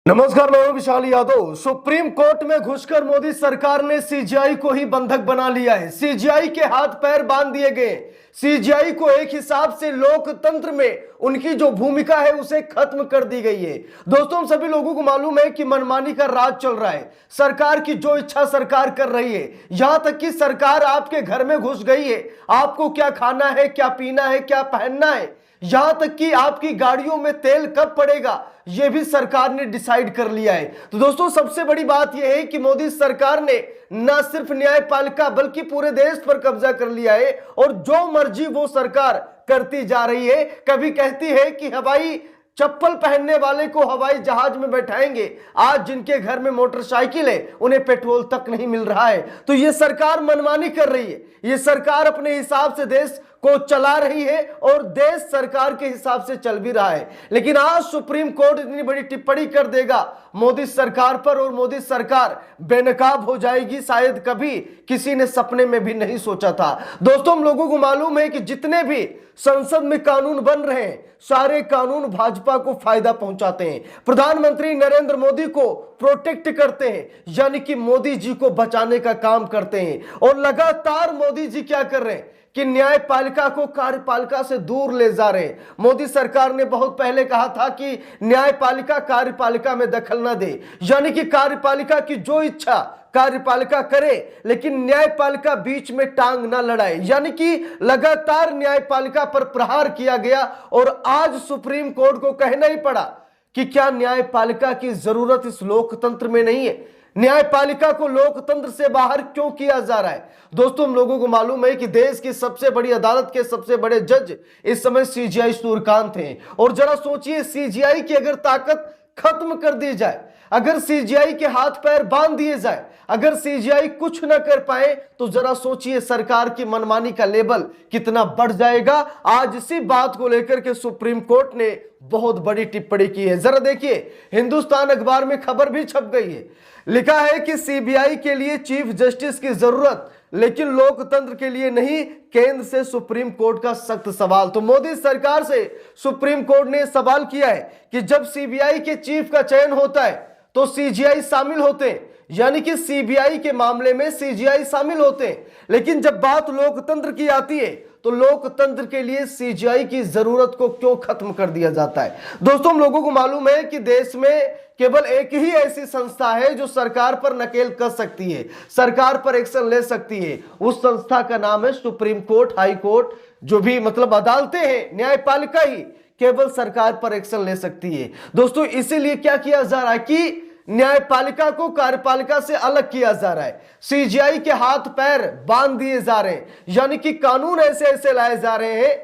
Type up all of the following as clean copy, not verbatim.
नमस्कार, मैं हूं विशाल यादव। सुप्रीम कोर्ट में घुसकर मोदी सरकार ने सीजीआई को ही बंधक बना लिया है। सीजीआई के हाथ पैर बांध दिए गए। सीजीआई को एक हिसाब से लोकतंत्र में उनकी जो भूमिका है उसे खत्म कर दी गई है। दोस्तों, हम सभी लोगों को मालूम है कि मनमानी का राज चल रहा है। सरकार की जो इच्छा सरकार कर रही है। यहां तक कि सरकार आपके घर में घुस गई है। आपको क्या खाना है, क्या पीना है, क्या पहनना है, यहां तक कि आपकी गाड़ियों में तेल कब पड़ेगा यह भी सरकार ने डिसाइड कर लिया है। तो दोस्तों, सबसे बड़ी बात यह है कि मोदी सरकार ने न सिर्फ न्यायपालिका बल्कि पूरे देश पर कब्जा कर लिया है और जो मर्जी वो सरकार करती जा रही है। कभी कहती है कि हवाई चप्पल पहनने वाले को हवाई जहाज में बैठाएंगे। आज जिनके घर में मोटरसाइकिल है उन्हें पेट्रोल तक नहीं मिल रहा है। तो ये सरकार मनमानी कर रही है। ये सरकार अपने हिसाब से देश को चला रही है और देश सरकार के हिसाब से चल भी रहा है। लेकिन आज सुप्रीम कोर्ट इतनी बड़ी टिप्पणी कर देगा मोदी सरकार पर और मोदी सरकार बेनकाब हो जाएगी, शायद कभी किसी ने सपने में भी नहीं सोचा था। दोस्तों, हम लोगों को मालूम है कि जितने भी संसद में कानून बन रहे हैं सारे कानून भाजपा को फायदा पहुंचाते हैं। प्रधानमंत्री नरेंद्र मोदी को प्रोटेक्ट करते हैं, यानी कि मोदी जी को बचाने का काम करते हैं। और लगातार मोदी जी क्या कर रहे हैं कि न्यायपालिका को कार्यपालिका से दूर ले जा रहे हैं। मोदी सरकार ने बहुत पहले कहा था कि न्यायपालिका कार्यपालिका में दखल न दे, यानी कि कार्यपालिका की जो इच्छा कार्यपालिका करे लेकिन न्यायपालिका बीच में टांग न लड़ाए, यानी कि लगातार न्यायपालिका पर प्रहार किया गया। और आज सुप्रीम कोर्ट को कहना ही पड़ा कि क्या न्यायपालिका की जरूरत इस लोकतंत्र में नहीं है। न्यायपालिका को लोकतंत्र से बाहर क्यों किया जा रहा है। दोस्तों, हम लोगों को मालूम है कि देश की सबसे बड़ी अदालत के सबसे बड़े जज इस समय सीजीआई सूर्यकांत हैं। और जरा सोचिए, सीजीआई की अगर ताकत खत्म कर दी जाए, अगर सीजीआई के हाथ पैर बांध दिए जाए, अगर सीजीआई कुछ न कर पाए, तो जरा सोचिए सरकार की मनमानी का लेवल कितना बढ़ जाएगा। आज इसी बात को लेकर के सुप्रीम कोर्ट ने बहुत बड़ी टिप्पणी की है। जरा देखिए, हिंदुस्तान अखबार में खबर भी छप गई है। लिखा है कि सीबीआई के लिए चीफ जस्टिस की जरूरत लेकिन लोकतंत्र के लिए नहीं, केंद्र से सुप्रीम कोर्ट का सख्त सवाल। तो मोदी सरकार से सुप्रीम कोर्ट ने सवाल किया है कि जब सीबीआई के चीफ का चयन होता है तो सीजीआई शामिल होते हैं, यानी कि सीबीआई के मामले में सीजीआई शामिल होते हैं। लेकिन जब बात लोकतंत्र की आती है तो लोकतंत्र के लिए सीजीआई की जरूरत को क्यों खत्म कर दिया जाता है। दोस्तों, हम लोगों को मालूम है कि देश में केवल एक ही ऐसी संस्था है जो सरकार पर नकेल कर सकती है, सरकार पर एक्शन ले सकती है। उस संस्था का नाम है सुप्रीम कोर्ट, हाई कोर्ट, जो भी मतलब अदालतें हैं, न्यायपालिका ही केवल सरकार पर एक्शन ले सकती है। दोस्तों, इसीलिए क्या किया जा रहा है कि न्यायपालिका को कार्यपालिका से अलग किया जा रहा है। सीजीआई के हाथ पैर बांध दिए जा रहे हैं, यानी कि कानून ऐसे ऐसे लाए जा रहे हैं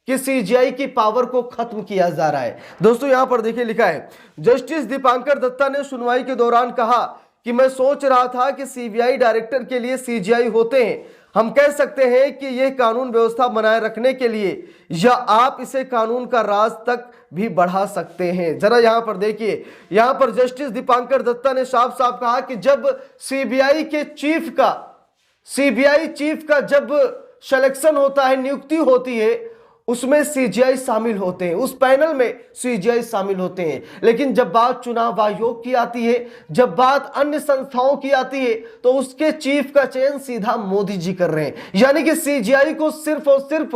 कि सीजीआई की पावर को खत्म किया जा रहा है। दोस्तों, यहां पर देखिए लिखा है, जस्टिस दीपांकर दत्ता ने सुनवाई के दौरान कहा कि मैं सोच रहा था कि सीबीआई डायरेक्टर के लिए सीजीआई होते हैं। हम कह सकते हैं कि यह कानून व्यवस्था बनाए रखने के लिए, या आप इसे कानून का राज तक भी बढ़ा सकते हैं। जरा यहां पर देखिए, यहां पर जस्टिस दीपांकर दत्ता ने साफ साफ कहा कि जब सीबीआई चीफ का जब सिलेक्शन होता है, नियुक्ति होती है, उसमें सीजीआई शामिल होते हैं, उस पैनल में सीजीआई शामिल होते हैं। लेकिन जब बात चुनाव आयोग की आती है, जब बात अन्य संस्थाओं की आती है, तो उसके चीफ का चयन सीधा मोदी जी कर रहे हैं। यानी कि सीजीआई को सिर्फ और सिर्फ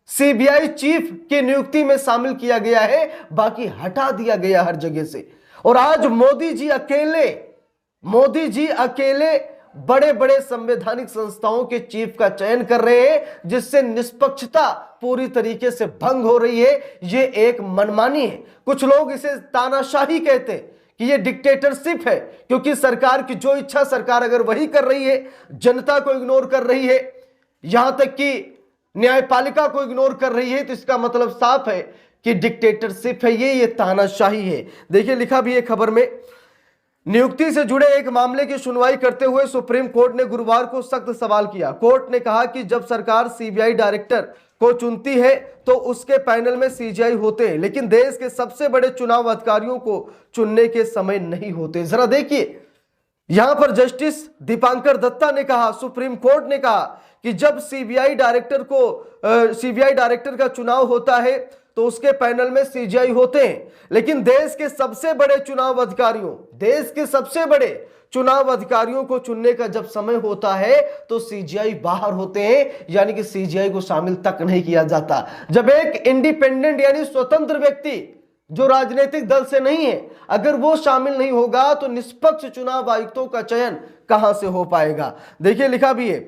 सीबीआई चीफ की नियुक्ति में शामिल किया गया है, बाकी हटा दिया गया हर जगह से। और आज मोदी जी अकेले बड़े बड़े संवैधानिक संस्थाओं के चीफ का चयन कर रहे हैं, जिससे निष्पक्षता पूरी तरीके से भंग हो रही है। ये एक मनमानी है। कुछ लोग इसे तानाशाही कहते हैं कि ये डिक्टेटरशिप है, क्योंकि सरकार की जो इच्छा सरकार अगर वही कर रही है, जनता को इग्नोर कर रही है, यहां तक कि न्यायपालिका को इग्नोर कर रही है, तो इसका मतलब साफ है कि डिक्टेटरशिप है, ये तानाशाही है। देखिए, लिखा भी है खबर में, नियुक्ति से जुड़े एक मामले की सुनवाई करते हुए सुप्रीम कोर्ट ने गुरुवार को सख्त सवाल किया। कोर्ट ने कहा कि जब सरकार सीबीआई डायरेक्टर को चुनती है तो उसके पैनल में सीजीआई होते हैं, लेकिन देश के सबसे बड़े चुनाव अधिकारियों को चुनने के समय नहीं होते। जरा देखिए, यहां पर जस्टिस दीपांकर दत्ता ने कहा, सुप्रीम कोर्ट ने कहा कि जब सीबीआई डायरेक्टर का चुनाव होता है तो उसके पैनल में सीजीआई होते हैं। लेकिन देश के सबसे बड़े चुनाव अधिकारियों को चुनने का जब समय होता है तो सीजीआई बाहर होते हैं, यानी कि सीजीआई को शामिल तक नहीं किया जाता। जब एक इंडिपेंडेंट यानी स्वतंत्र व्यक्ति जो राजनीतिक दल से नहीं है, अगर वो शामिल नहीं होगा तो निष्पक्ष चुनाव आयुक्तों का चयन कहां से हो पाएगा। देखिए लिखा भी है,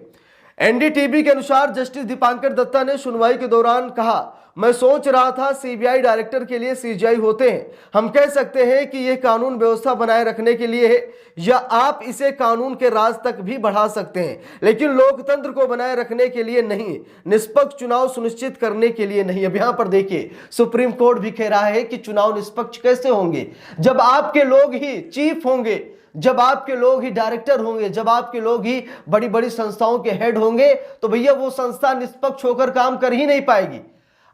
एनडीटीवी के अनुसार जस्टिस दीपांकर दत्ता ने सुनवाई के दौरान कहा, मैं सोच रहा था सीबीआई डायरेक्टर के लिए सीजीआई होते हैं। हम कह सकते हैं कि यह कानून व्यवस्था बनाए रखने के लिए है, या आप इसे कानून के राज तक भी बढ़ा सकते हैं, लेकिन लोकतंत्र को बनाए रखने के लिए नहीं, निष्पक्ष चुनाव सुनिश्चित करने के लिए नहीं। अब यहां पर देखिए, सुप्रीम कोर्ट भी कह रहा है कि चुनाव निष्पक्ष कैसे होंगे जब आपके लोग ही चीफ होंगे, जब आपके लोग ही डायरेक्टर होंगे, जब आपके लोग ही बड़ी बड़ी संस्थाओं के हेड होंगे, तो भैया वो संस्था निष्पक्ष होकर काम कर ही नहीं पाएगी।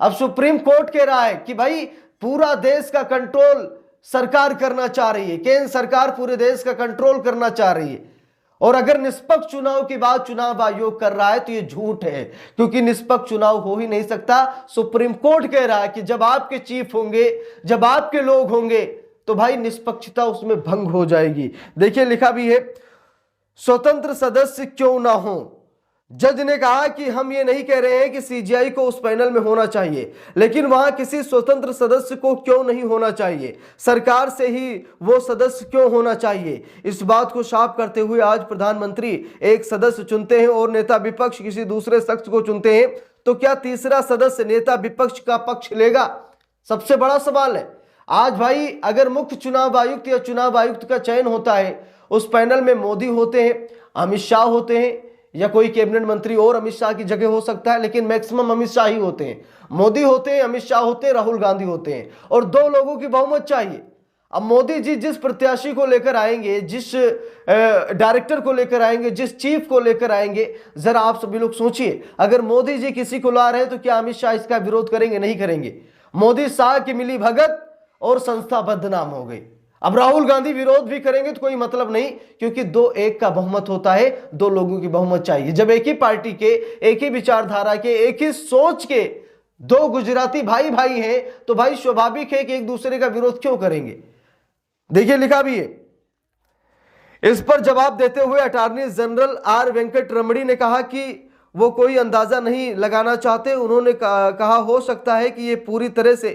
अब सुप्रीम कोर्ट कह रहा है कि भाई पूरा देश का कंट्रोल सरकार करना चाह रही है, केंद्र सरकार पूरे देश का कंट्रोल करना चाह रही है, और अगर निष्पक्ष चुनाव की बात चुनाव आयोग कर रहा है तो ये झूठ है, क्योंकि निष्पक्ष चुनाव हो ही नहीं सकता। सुप्रीम कोर्ट कह रहा है कि जब आपके चीफ होंगे, जब आपके लोग होंगे, तो भाई निष्पक्षता उसमें भंग हो जाएगी। देखिए लिखा भी है, स्वतंत्र सदस्य क्यों ना हो। जज ने कहा कि हम ये नहीं कह रहे हैं कि सीजीआई को उस पैनल में होना चाहिए, लेकिन वहां किसी स्वतंत्र सदस्य को क्यों नहीं होना चाहिए, सरकार से ही वो सदस्य क्यों होना चाहिए। इस बात को साफ करते हुए आज प्रधानमंत्री एक सदस्य चुनते हैं और नेता विपक्ष किसी दूसरे शख्स को चुनते हैं, तो क्या तीसरा सदस्य नेता विपक्ष का पक्ष लेगा? सबसे बड़ा सवाल है। आज भाई अगर मुख्य चुनाव आयुक्त या चुनाव आयुक्त का चयन होता है, उस पैनल में मोदी होते हैं, अमित शाह होते हैं, या कोई कैबिनेट मंत्री और अमित शाह की जगह हो सकता है, लेकिन मैक्सिमम अमित शाह ही होते हैं। मोदी होते हैं, अमित शाह होते हैं, राहुल गांधी होते हैं, और 2 लोगों की बहुमत चाहिए। अब मोदी जी जिस प्रत्याशी को लेकर आएंगे, जिस डायरेक्टर को लेकर आएंगे, जिस चीफ को लेकर आएंगे, जरा आप सभी लोग सोचिए, अगर मोदी जी किसी को ला रहे हैं तो क्या अमित शाह इसका विरोध करेंगे? नहीं करेंगे। मोदी शाह की मिली भगत और संस्था बदनाम हो गई। अब राहुल गांधी विरोध भी करेंगे तो कोई मतलब नहीं, क्योंकि 2-1 का बहुमत होता है, 2 लोगों की बहुमत चाहिए। जब एक ही पार्टी के, एक ही विचारधारा के, एक ही सोच के 2 गुजराती भाई भाई हैं, तो भाई स्वाभाविक है कि एक दूसरे का विरोध क्यों करेंगे। देखिए लिखा भी है, इस पर जवाब देते हुए अटॉर्नी जनरल आर वेंकट रमणी ने कहा कि वो कोई अंदाजा नहीं लगाना चाहते। उन्होंने कहा हो सकता है कि ये पूरी तरह से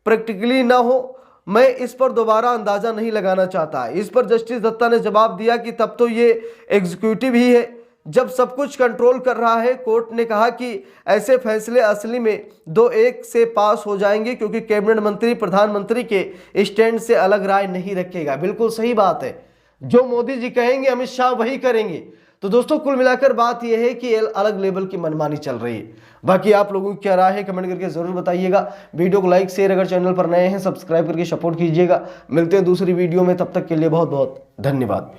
प्रैक्टिकली ना हो, मैं इस पर दोबारा अंदाजा नहीं लगाना चाहता। इस पर जस्टिस दत्ता ने जवाब दिया कि तब तो ये एग्जीक्यूटिव ही है जब सब कुछ कंट्रोल कर रहा है। कोर्ट ने कहा कि ऐसे फैसले असली में 2-1 से पास हो जाएंगे, क्योंकि कैबिनेट मंत्री प्रधानमंत्री के स्टैंड से अलग राय नहीं रखेगा। बिल्कुल सही बात है, जो मोदी जी कहेंगे अमित शाह वही करेंगे। तो दोस्तों कुल मिलाकर बात यह है कि अलग लेवल की मनमानी चल रही है। बाकी आप लोगों की क्या राय है कमेंट करके जरूर बताइएगा। वीडियो को लाइक शेयर, अगर चैनल पर नए हैं सब्सक्राइब करके सपोर्ट कीजिएगा। मिलते हैं दूसरी वीडियो में, तब तक के लिए बहुत बहुत धन्यवाद।